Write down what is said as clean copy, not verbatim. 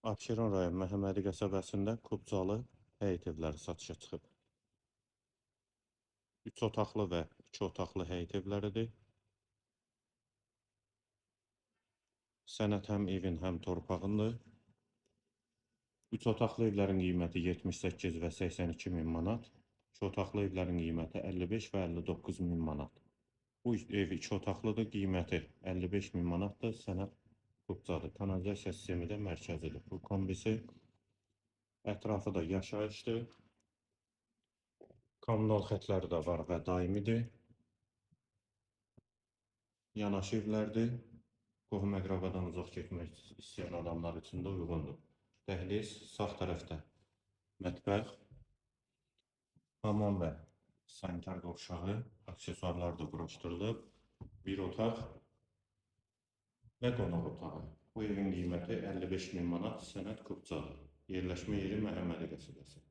Abşeron rayon Məhəmmədi qəsəbəsində Kubcalı həyət evləri satışa çıxıb. 3 otaqlı və 2 otaqlı həyət evləridir. Sənəd həm evin, həm torpağındır. 3 otaqlı evlərin qiyməti 78 və 82 min manat. 2 otaqlı evlərin qiyməti 55 və 59 min manat. Bu ev 2 otaqlıdır, qiyməti 55 min manatdır. Sənəd Kubcalı. Kanalizasiya sistemi də mərkəzidir. Bu kombisi ətrafı da yaşayışdır. Kommunal xətləri də var və daimidir. Yanaşı evlərdir. Qohum əqrabadan uzaq getmək istəyən adamlar üçün də uyğundur. Dəhliz sağ tərəfdə mətbəx, hamam və sanitar qovşağı, aksesuarlar da quraşdırılıb. Bir otaq və qonaq otağı. Bu evin qiyməti 55 min manat. Sənəd Kubcalı. Yerləşmə yeri Məhəmmədi qəsəbəsi.